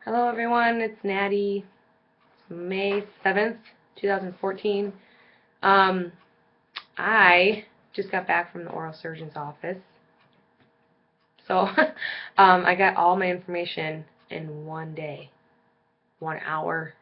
Hello everyone, it's Natty. It's May 7th, 2014. I just got back from the oral surgeon's office. So I got all my information in one day, 1 hour.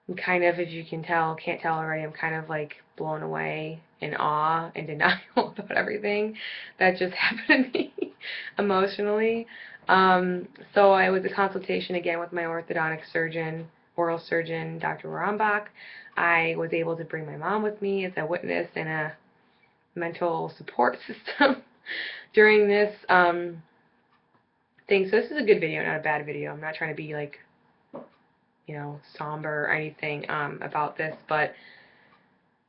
I'm kind of, if you can't tell already, I'm kind of like blown away, in awe and denial about everything that just happened to me emotionally. So I was a consultation again with my orthodontic surgeon, oral surgeon, Dr. Warambach. I was able to bring my mom with me as a witness and a mental support system during this thing. So this is a good video, not a bad video. I'm not trying to be like, somber or anything about this, but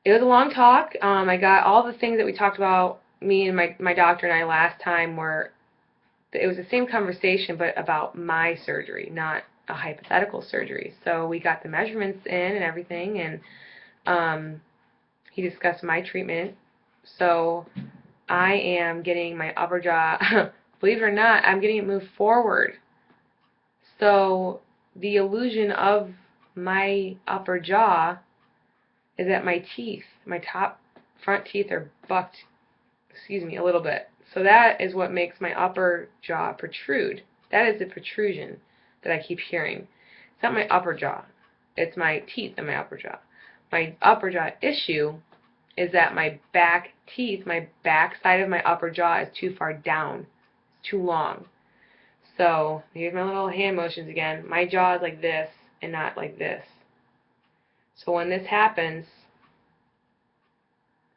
it was a long talk. I got all the things that we talked about, me and my doctor and I last time, were it was the same conversation but about my surgery, not a hypothetical surgery. So we got the measurements in and everything, and he discussed my treatment. So I am getting my upper jaw, believe it or not, I'm getting it moved forward. So the illusion of my upper jaw is that my teeth, my top front teeth, are bucked, a little bit. So that is what makes my upper jaw protrude. That is the protrusion that I keep hearing. It's not my upper jaw. It's my teeth in my upper jaw. My upper jaw issue is that my back teeth, my back side of my upper jaw is too far down. It's too long. So here's my little hand motions again. My jaw is like this and not like this. So when this happens,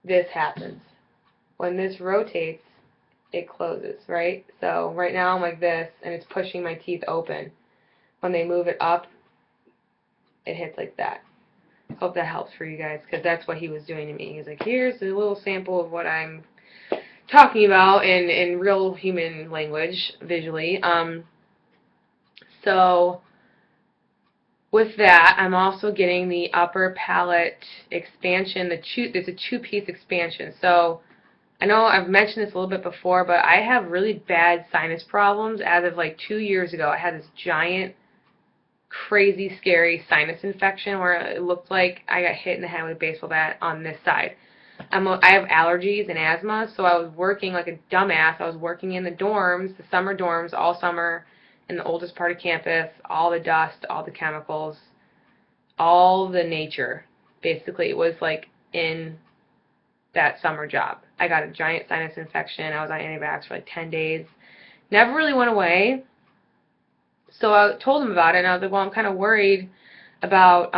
this happens. When this rotates, it closes, right? So right now I'm like this, and it's pushing my teeth open. When they move it up, it hits like that. Hope that helps for you guys, because that's what he was doing to me. He's like, here's a little sample of what I'm talking about in real human language, visually. So with that, I'm also getting the upper palate expansion. There's a two-piece expansion. So I know I've mentioned this a little bit before, but I have really bad sinus problems. As of like 2 years ago, I had this giant, crazy, scary sinus infection where it looked like I got hit in the head with a baseball bat on this side. I have allergies and asthma, so I was working like a dumbass. I was working in the dorms, the summer dorms, all summer, in the oldest part of campus, all the dust, all the chemicals, all the nature, basically. It was like in that summer job. I got a giant sinus infection. I was on antibiotics for like 10 days. Never really went away. So I told him about it, and I was like, well, I'm kind of worried about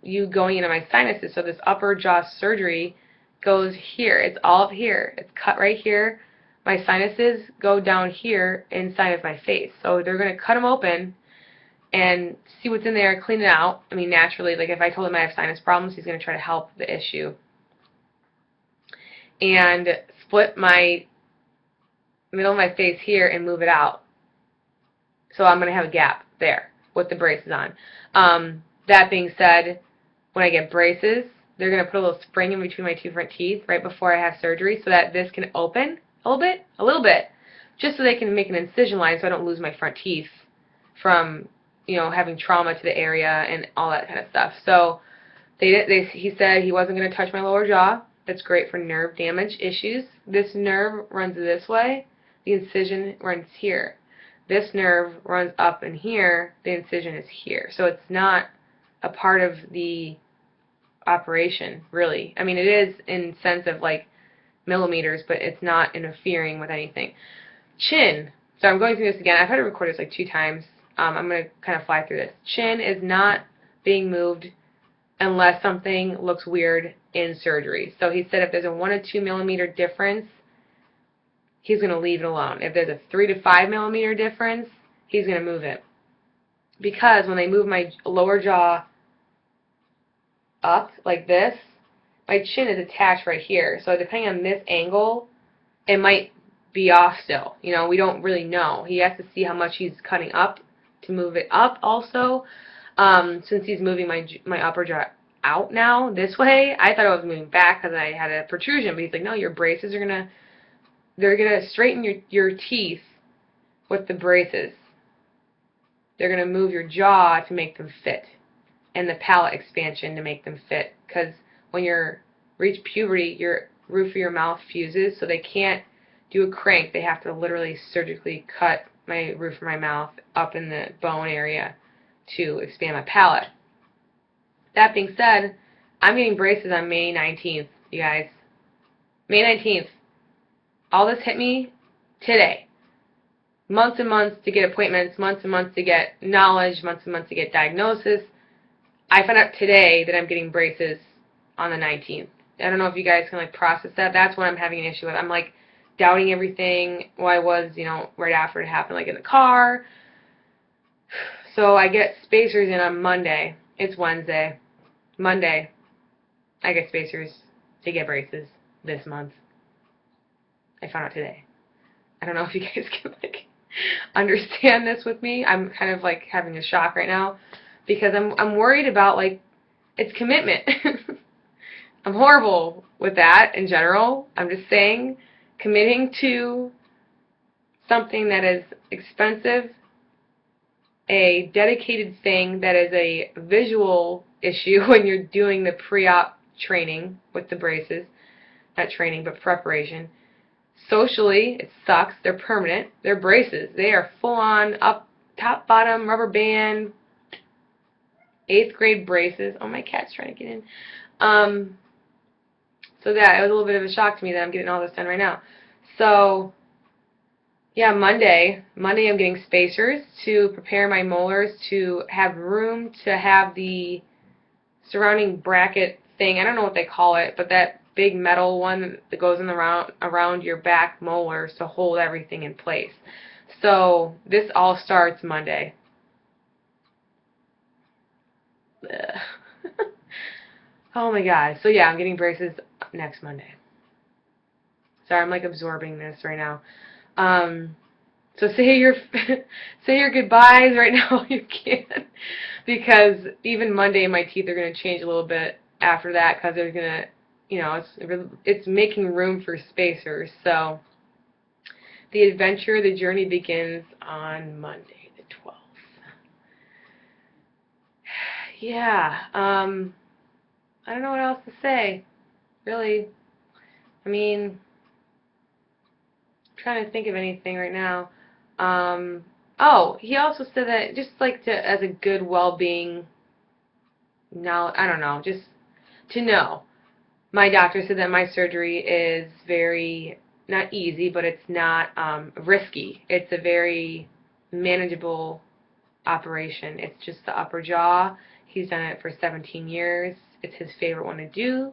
you going into my sinuses. So this upper jaw surgery goes here. It's all up here. It's cut right here. My sinuses go down here inside of my face. So they're going to cut them open and see what's in there, clean it out. I mean, naturally, like if I told him I have sinus problems, he's going to try to help the issue. And split my middle of my face here and move it out. So I'm going to have a gap there with the braces on. That being said, when I get braces, they're going to put a little spring in between my two front teeth right before I have surgery so that this can open a little bit, just so they can make an incision line so I don't lose my front teeth from, having trauma to the area and all that kind of stuff. So he said he wasn't going to touch my lower jaw. That's great for nerve damage issues. This nerve runs this way. The incision runs here. This nerve runs up in here. The incision is here. So it's not a part of the operation, really. I mean, it is in sense of like millimeters, but it's not interfering with anything. Chin. So I'm going through this again. I've had to record this like 2 times. I'm going to kind of fly through this. Chin is not being moved unless something looks weird in surgery. So he said if there's a 1 to 2 millimeter difference, he's going to leave it alone. If there's a 3 to 5 millimeter difference, he's going to move it. Because when they move my lower jaw up like this, my chin is attached right here. So depending on this angle, it might be off still. We don't really know. He has to see how much he's cutting up to move it up also. Since he's moving my upper jaw out now this way, I thought I was moving back because I had a protrusion, but he's like, no, your braces are they're gonna straighten your teeth with the braces. they're going to move your jaw to make them fit, and the palate expansion to make them fit. Because when you reach puberty, your roof of your mouth fuses, so they can't do a crank. They have to literally surgically cut my roof of my mouth up in the bone area to expand my palate. That being said, I'm getting braces on May 19th, you guys. May 19th. All this hit me today. Months and months to get appointments, months and months to get knowledge, months and months to get diagnosis. I found out today that I'm getting braces on the 19th. I don't know if you guys can process that. That's what I'm having an issue with. I'm doubting everything. Well, I was, right after it happened, in the car. So I get spacers in on Monday. It's Wednesday. Monday, I get spacers to get braces this month. I found out today. I don't know if you guys can understand this with me. I'm kind of having a shock right now because I'm worried about it's commitment. I'm horrible with that in general. I'm just saying, committing to something that is expensive, a dedicated thing that is a visual issue when you're doing the pre-op training with the braces, not training but preparation. Socially, it sucks. They're permanent. They're braces. They are full-on up, top, bottom, rubber band, 8th grade braces. Oh, my cat's trying to get in. So yeah, it was a little bit of a shock to me that I'm getting all this done right now. So yeah, Monday I'm getting spacers to prepare my molars to have room to have the surrounding bracket thing. I don't know what they call it, but that big metal one that goes in around your back molars to hold everything in place. So this all starts Monday. Oh my god. So yeah, I'm getting braces next Monday. Sorry, I'm absorbing this right now. So say your goodbyes right now. You can, because even Monday my teeth are going to change a little bit after that, because they're going to, it's making room for spacers. So the adventure, the journey begins on Monday the 12th. Yeah. I don't know what else to say, really. I mean, I'm trying to think of anything right now. Oh, he also said that just as a good well-being, I don't know, just to know. My doctor said that my surgery is very, not easy, but it's not risky. It's a very manageable operation. It's just the upper jaw. He's done it for 17 years. It's his favorite one to do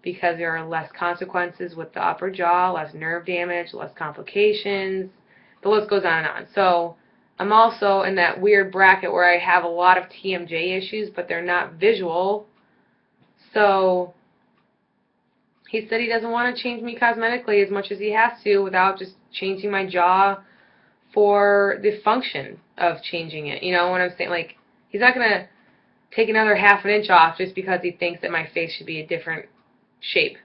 because there are less consequences with the upper jaw, less nerve damage, less complications. The list goes on and on. So I'm also in that weird bracket where I have a lot of TMJ issues, but they're not visual. So he said he doesn't want to change me cosmetically as much as he has to without just changing my jaw for the function of changing it. You know what I'm saying? He's not going to take another ½ an inch off just because he thinks that my face should be a different shape.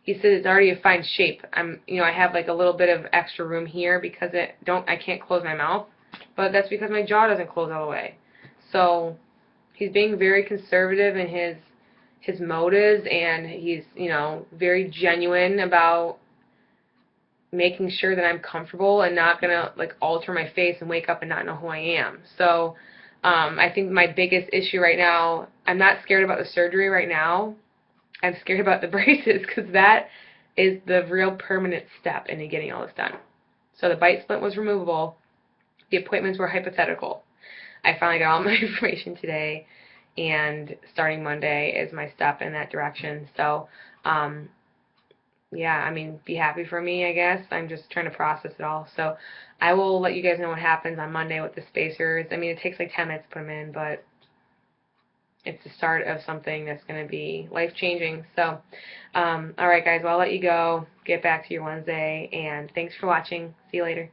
He said it's already a fine shape. I have a little bit of extra room here because I can't close my mouth, but that's because my jaw doesn't close all the way. So he's being very conservative in his motives, and he's very genuine about making sure that I'm comfortable and not gonna alter my face and wake up and not know who I am. So I think my biggest issue right now, I'm not scared about the surgery right now. I'm scared about the braces because that is the real permanent step into getting all this done. So the bite splint was removable. The appointments were hypothetical. I finally got all my information today, and starting Monday is my step in that direction. So, yeah, be happy for me, I guess. I'm just trying to process it all. So I will let you guys know what happens on Monday with the spacers. It takes 10 minutes to put them in, but it's the start of something that's going to be life-changing. So, all right, guys, well, I'll let you go. Get back to your Wednesday, and thanks for watching. See you later.